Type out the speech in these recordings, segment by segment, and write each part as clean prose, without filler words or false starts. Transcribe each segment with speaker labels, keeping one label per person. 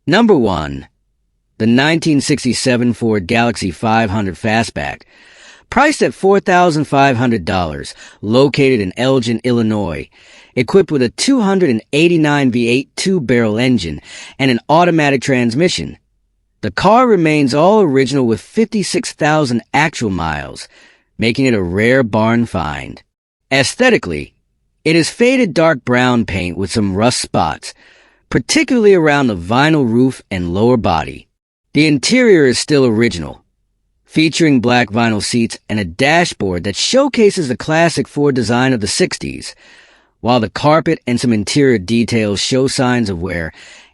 Speaker 1: Number 1. The 1967 Ford Galaxy 500 Fastback. Priced at $4,500, located in Elgin, Illinois. Equipped with a 289 V8 two-barrel engine and an automatic transmission. The car remains all original with 56,000 actual miles, making it a rare barn find. Aesthetically, it is faded dark brown paint with some rust spots, particularly around the vinyl roof and lower body. The interior is still original, featuring black vinyl seats and a dashboard that showcases the classic Ford design of the 60s, while the carpet and some interior details show signs of wear.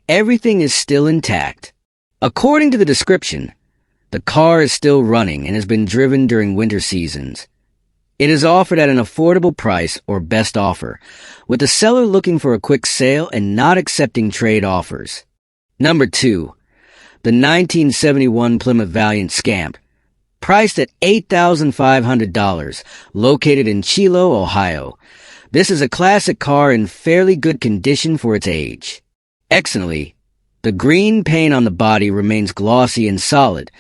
Speaker 1: Everything is still intact. According to the description, the car is still running and has been driven during winter seasons. It is offered at an affordable price or best offer, with the seller looking for a quick sale and not accepting trade offers. Number 2. The 1971 Plymouth Valiant Scamp. Priced at $8,500, located in Chilo, Ohio. This is a classic car in fairly good condition for its age. Excellently, the green paint on the body remains glossy and solid,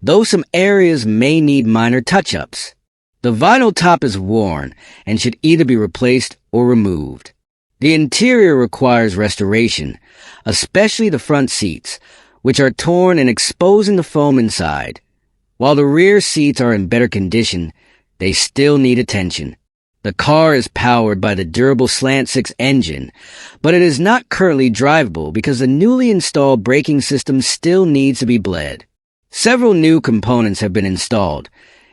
Speaker 1: though some areas may need minor touch-ups. The vinyl top is worn and should either be replaced or removed. The interior requires restoration, especially the front seats, which are torn and exposing the foam inside. While the rear seats are in better condition, they still need attention. The car is powered by the durable slant-six engine, but it is not currently drivable because the newly installed braking system still needs to be bled. Several new components have been installed,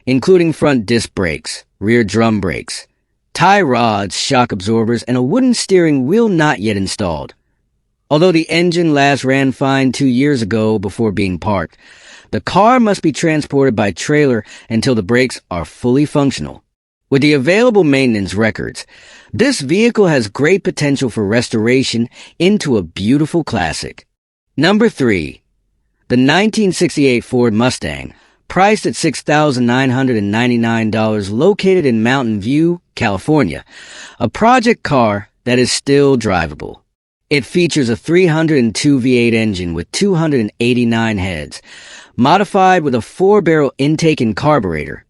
Speaker 1: including front disc brakes, rear drum brakes, tie rods, shock absorbers, and a wooden steering wheel not yet installed. Although the engine last ran fine 2 years ago before being parked, the car must be transported by trailer until the brakes are fully functional. With the available maintenance records, this vehicle has great potential for restoration into a beautiful classic. Number 3. The 1968 Ford Mustang, priced at $6,999, located in Mountain View, California, a project car that is still drivable. It features a 302 V8 engine with 289 heads, modified with a 4-barrel intake and carburetor.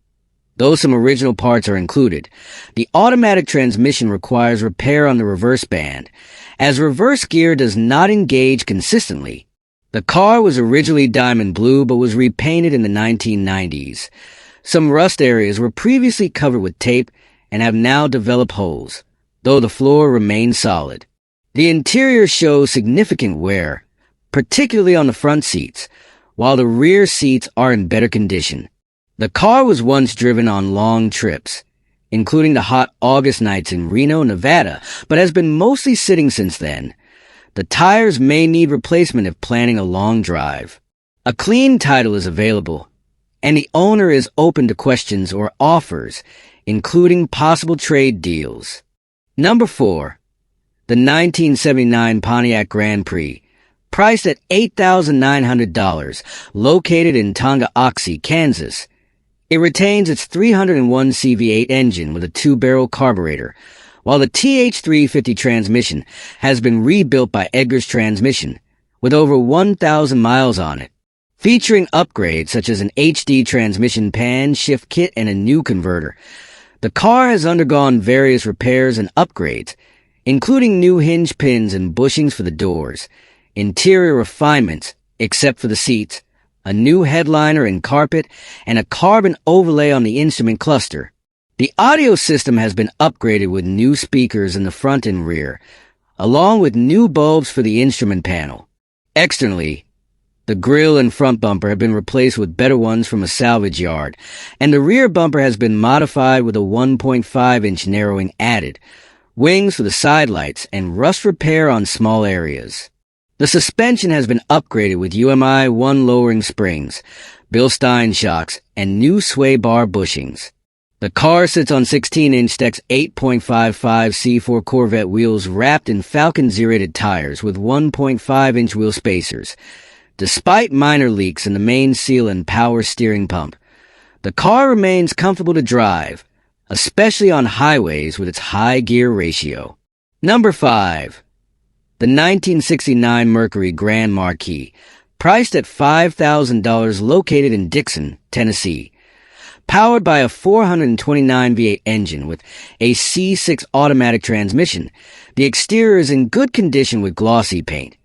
Speaker 1: Though some original parts are included, the automatic transmission requires repair on the reverse band, as reverse gear does not engage consistently. The car was originally diamond blue but was repainted in the 1990s. Some rust areas were previously covered with tape and have now developed holes, though the floor remains solid. The interior shows significant wear, particularly on the front seats, while the rear seats are in better condition. The car was once driven on long trips, including the hot August nights in Reno, Nevada, but has been mostly sitting since then. The tires may need replacement if planning a long drive. A clean title is available, and the owner is open to questions or offers, including possible trade deals. Number 4. The 1979 Pontiac Grand Prix, priced at $8,900, located in Tonganoxie, Kansas. It retains its 301 CV8 engine with a 2-barrel carburetor, while the TH350 transmission has been rebuilt by Edgar's Transmission, with over 1,000 miles on it. Featuring upgrades such as an HD transmission pan shift kit and a new converter, the car has undergone various repairs and upgrades, including new hinge pins and bushings for the doors, interior refinements, except for the seats, a new headliner and carpet, and a carbon overlay on the instrument cluster. The audio system has been upgraded with new speakers in the front and rear, along with new bulbs for the instrument panel. Externally, the grille and front bumper have been replaced with better ones from a salvage yard, and the rear bumper has been modified with a 1.5-inch narrowing added, wings for the side lights, and rust repair on small areas. The suspension has been upgraded with UMI 1 lowering springs, Bilstein shocks, and new sway bar bushings. The car sits on 16-inch Tex 8.55 C4 Corvette wheels wrapped in Falcon Z-rated tires with 1.5-inch wheel spacers. Despite minor leaks in the main seal and power steering pump, the car remains comfortable to drive, especially on highways with its high gear ratio. Number 5. The The 1969 Mercury Grand Marquis, priced at $5,000, located in Dixon, Tennessee. Powered by a 429 V8 engine with a C6 automatic transmission, the exterior is in good condition with glossy paint,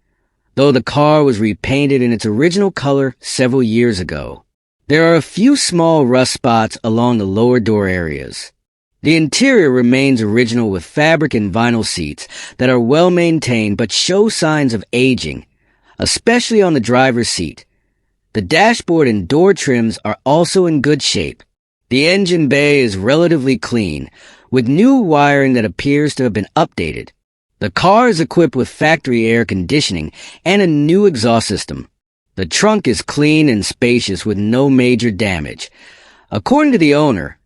Speaker 1: though the car was repainted in its original color several years ago. There are a few small rust spots along the lower door areas. The interior remains original with fabric and vinyl seats that are well maintained but show signs of aging, especially on the driver's seat. The dashboard and door trims are also in good shape. The engine bay is relatively clean, with new wiring that appears to have been updated. The car is equipped with factory air conditioning and a new exhaust system. The trunk is clean and spacious with no major damage. According to the owner,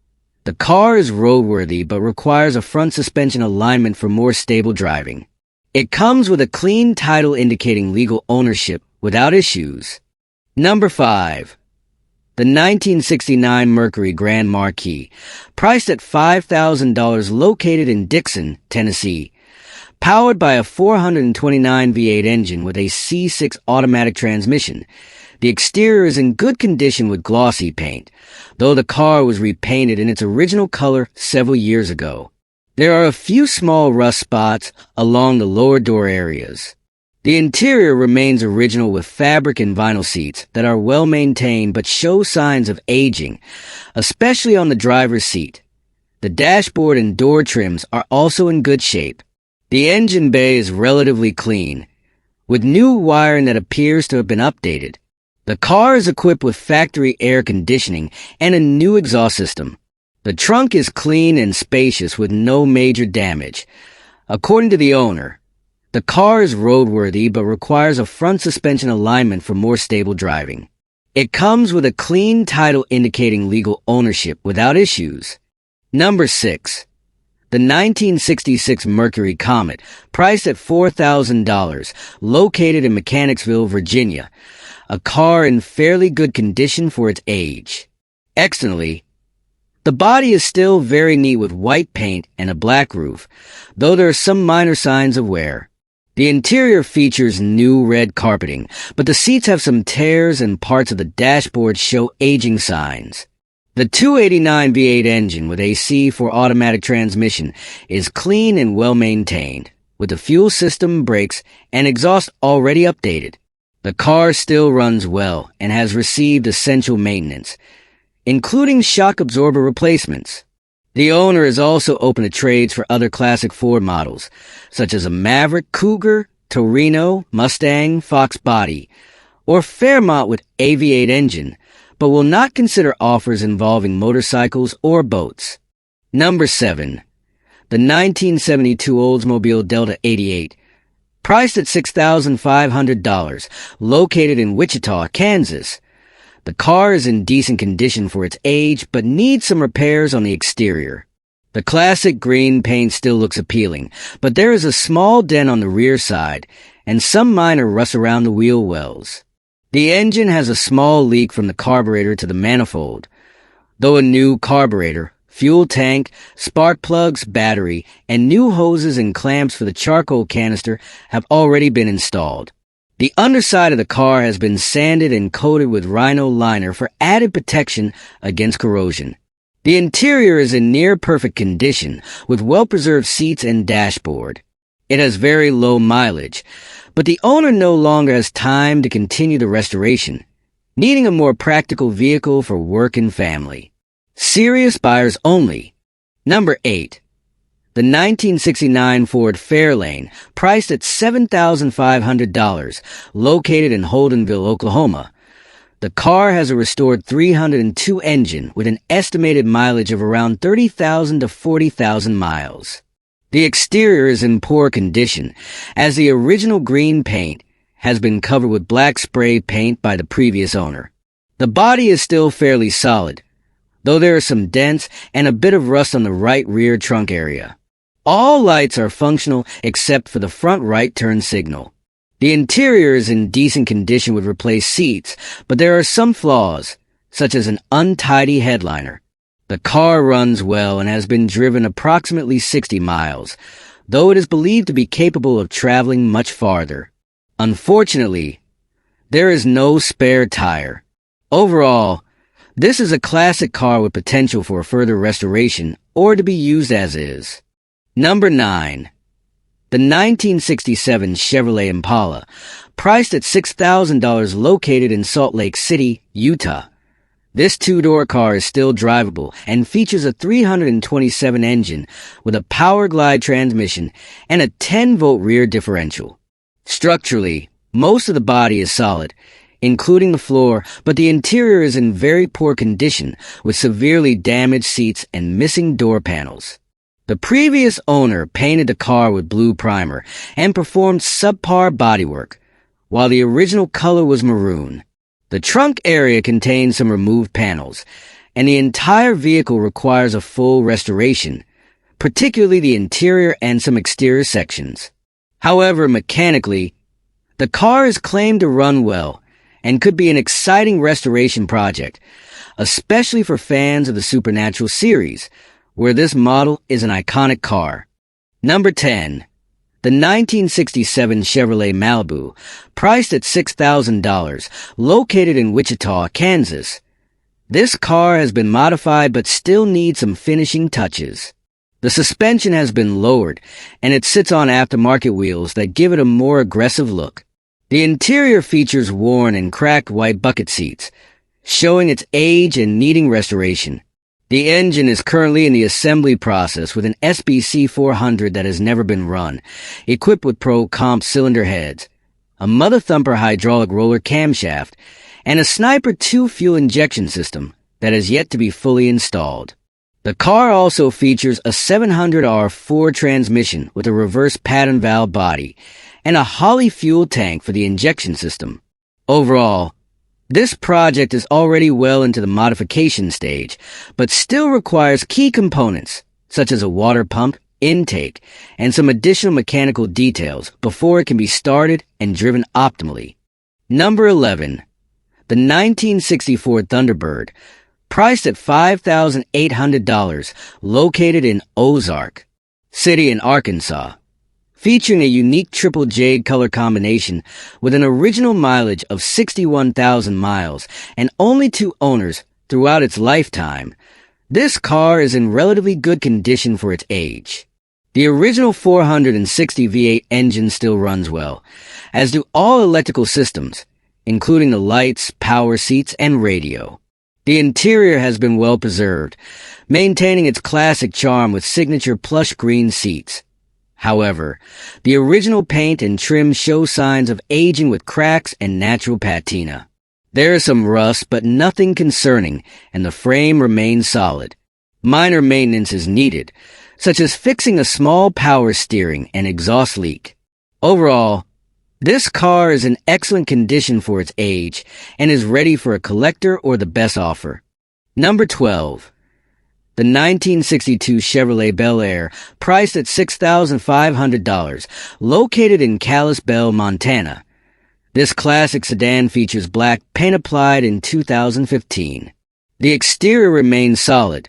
Speaker 1: the car is roadworthy but requires a front suspension alignment for more stable driving. It comes with a clean title indicating legal ownership without issues. Number 5. The 1969 Mercury Grand Marquis, priced at $5,000, located in Dixon, Tennessee. Powered by a 429 V8 engine with a C6 automatic transmission, the exterior is in good condition with glossy paint, though the car was repainted in its original color several years ago. There are a few small rust spots along the lower door areas. The interior remains original with fabric and vinyl seats that are well maintained but show signs of aging, especially on the driver's seat. The dashboard and door trims are also in good shape. The engine bay is relatively clean, with new wiring that appears to have been updated. The car is equipped with factory air conditioning and a new exhaust system. The trunk is clean and spacious with no major damage. According to the owner, the car is roadworthy but requires a front suspension alignment for more stable driving. It comes with a clean title indicating legal ownership without issues. Number 6. The 1966 Mercury Comet, priced at $4,000, located in Mechanicsville, Virginia. A car in fairly good condition for its age. Externally, the body is still very neat with white paint and a black roof, though there are some minor signs of wear. The interior features new red carpeting, but the seats have some tears and parts of the dashboard show aging signs. The 289 V8 engine with a C4 automatic transmission is clean and well maintained, with the fuel system, brakes, and exhaust already updated. The car still runs well and has received essential maintenance, including shock absorber replacements. The owner is also open to trades for other classic Ford models, such as a Maverick, Cougar, Torino, Mustang, Fox body, or Fairmont with a V8 engine, but will not consider offers involving motorcycles or boats. Number 7. The 1972 Oldsmobile Delta 88, priced at $6,500, located in Wichita, Kansas. The car is in decent condition for its age, but needs some repairs on the exterior. The classic green paint still looks appealing, but there is a small dent on the rear side, and some minor rust around the wheel wells. The engine has a small leak from the carburetor to the manifold, though a new carburetor, fuel tank, spark plugs, battery, and new hoses and clamps for the charcoal canister have already been installed. The underside of the car has been sanded and coated with Rhino liner for added protection against corrosion. The interior is in near perfect condition with well-preserved seats and dashboard. It has very low mileage, but the owner no longer has time to continue the restoration, needing a more practical vehicle for work and family. Serious buyers only. Number 8. The 1969 Ford Fairlane, priced at $7,500, located in Holdenville, Oklahoma. The car has a restored 302 engine with an estimated mileage of around 30,000 to 40,000 miles. The exterior is in poor condition, as the original green paint has been covered with black spray paint by the previous owner. The body is still fairly solid, though there are some dents and a bit of rust on the right rear trunk area. All lights are functional except for the front right turn signal. The interior is in decent condition with replaced seats, but there are some flaws, such as an untidy headliner. The car runs well and has been driven approximately 60 miles, though it is believed to be capable of traveling much farther. Unfortunately, there is no spare tire. Overall, this is a classic car with potential for further restoration or to be used as is. Number 9. The 1967 Chevrolet Impala, priced at $6,000, located in Salt Lake City, Utah. This two-door car is still drivable and features a 327 engine with a power glide transmission and a 10-volt rear differential. Structurally, most of the body is solid, including the floor, but the interior is in very poor condition with severely damaged seats and missing door panels. The previous owner painted the car with blue primer and performed subpar bodywork, while the original color was maroon. The trunk area contains some removed panels, and the entire vehicle requires a full restoration, particularly the interior and some exterior sections. However, mechanically, the car is claimed to run well and could be an exciting restoration project, especially for fans of the Supernatural series, where this model is an iconic car. Number 10. The 1967 Chevrolet Malibu, priced at $6,000, located in Wichita, Kansas. This car has been modified but still needs some finishing touches. The suspension has been lowered, and it sits on aftermarket wheels that give it a more aggressive look. The interior features worn and cracked white bucket seats, showing its age and needing restoration. The engine is currently in the assembly process with an SBC 400 that has never been run, equipped with Pro Comp cylinder heads, a Mother Thumper hydraulic roller camshaft, and a Sniper 2 fuel injection system that has yet to be fully installed. The car also features a 700R Ford transmission with a reverse pattern valve body and a Holley fuel tank for the injection system. Overall, this project is already well into the modification stage, but still requires key components, such as a water pump, intake, and some additional mechanical details before it can be started and driven optimally. Number 11. The 1964 Thunderbird, priced at $5,800, located in Ozark City in Arkansas. Featuring a unique triple jade color combination with an original mileage of 61,000 miles and only 2 owners throughout its lifetime, this car is in relatively good condition for its age. The original 460 V8 engine still runs well, as do all electrical systems, including the lights, power seats, and radio. The interior has been well preserved, maintaining its classic charm with signature plush green seats. However, the original paint and trim show signs of aging with cracks and natural patina. There is some rust, but nothing concerning, and the frame remains solid. Minor maintenance is needed, such as fixing a small power steering and exhaust leak. Overall, this car is in excellent condition for its age and is ready for a collector or the best offer. Number 12. The 1962 Chevrolet Bel Air, priced at $6,500, located in Kalispell, Montana. This classic sedan features black paint applied in 2015. The exterior remains solid,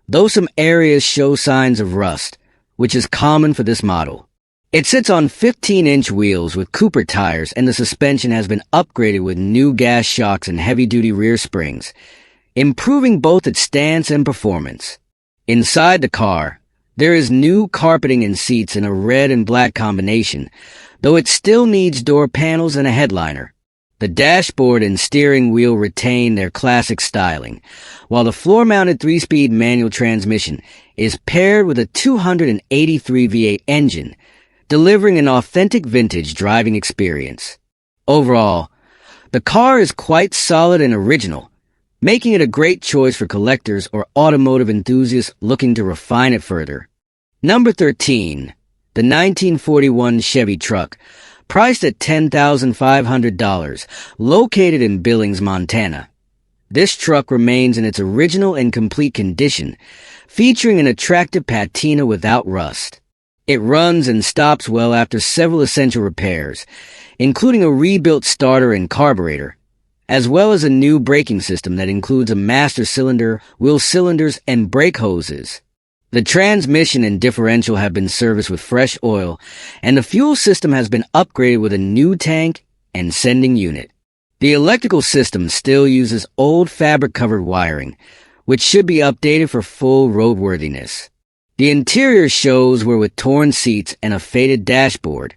Speaker 1: though some areas show signs of rust, which is common for this model. It sits on 15-inch wheels with Cooper tires, and the suspension has been upgraded with new gas shocks and heavy-duty rear springs, improving both its stance and performance. Inside the car, there is new carpeting and seats in a red and black combination, though it still needs door panels and a headliner. The dashboard and steering wheel retain their classic styling, while the floor-mounted 3-speed manual transmission is paired with a 283 V8 engine, delivering an authentic vintage driving experience. Overall, the car is quite solid and original, making it a great choice for collectors or automotive enthusiasts looking to refine it further. Number 13. The 1941 Chevy truck, priced at $10,500, located in Billings, Montana. This truck remains in its original and complete condition, featuring an attractive patina without rust. It runs and stops well after several essential repairs, including a rebuilt starter and carburetor, as well as a new braking system that includes a master cylinder, wheel cylinders, and brake hoses. The transmission and differential have been serviced with fresh oil, and the fuel system has been upgraded with a new tank and sending unit. The electrical system still uses old fabric-covered wiring, which should be updated for full roadworthiness. The interior shows were with torn seats and a faded dashboard,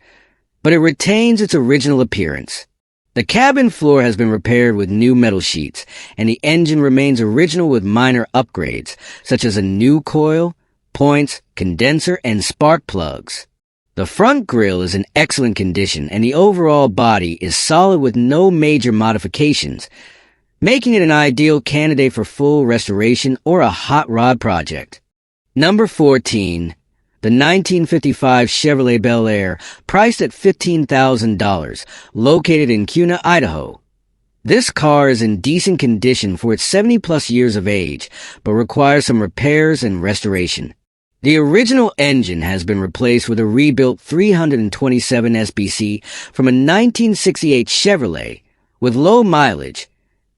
Speaker 1: but it retains its original appearance. The cabin floor has been repaired with new metal sheets, and the engine remains original with minor upgrades, such as a new coil, points, condenser, and spark plugs. The front grille is in excellent condition, and the overall body is solid with no major modifications, making it an ideal candidate for full restoration or a hot rod project. Number 14. The 1955 Chevrolet Bel Air, priced at $15,000, located in Kuna, Idaho. This car is in decent condition for its 70-plus years of age, but requires some repairs and restoration. The original engine has been replaced with a rebuilt 327 SBC from a 1968 Chevrolet with low mileage,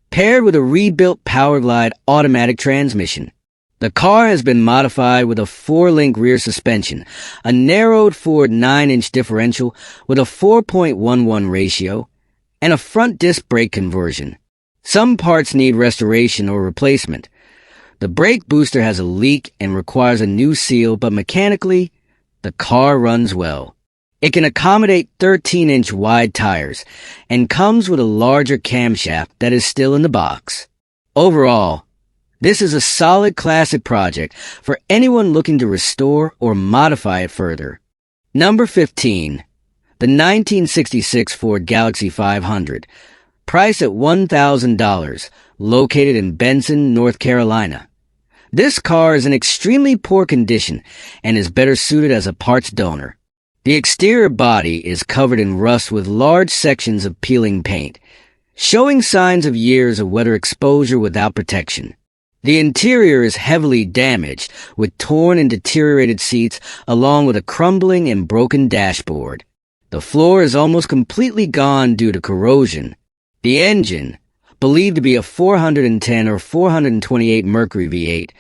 Speaker 1: paired with a rebuilt Powerglide automatic transmission. The car has been modified with a 4-link rear suspension, a narrowed forward 9-inch differential with a 4.11 ratio, and a front disc brake conversion. Some parts need restoration or replacement. The brake booster has a leak and requires a new seal, but mechanically, the car runs well. It can accommodate 13-inch wide tires and comes with a larger camshaft that is still in the box. Overall, this is a solid classic project for anyone looking to restore or modify it further. Number 15. The 1966 Ford Galaxy 500, priced at $1,000, located in Benson, North Carolina. This car is in extremely poor condition and is better suited as a parts donor. The exterior body is covered in rust with large sections of peeling paint, showing signs of years of weather exposure without protection. The interior is heavily damaged with torn and deteriorated seats along with a crumbling and broken dashboard. The floor is almost completely gone due to corrosion. The engine, believed to be a 410 or 428 Mercury V8,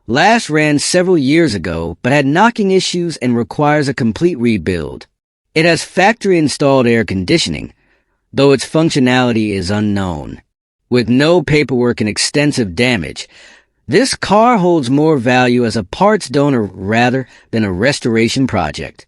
Speaker 1: last ran several years ago but had knocking issues and requires a complete rebuild. It has factory-installed air conditioning, though its functionality is unknown. With no paperwork and extensive damage, this car holds more value as a parts donor rather than a restoration project.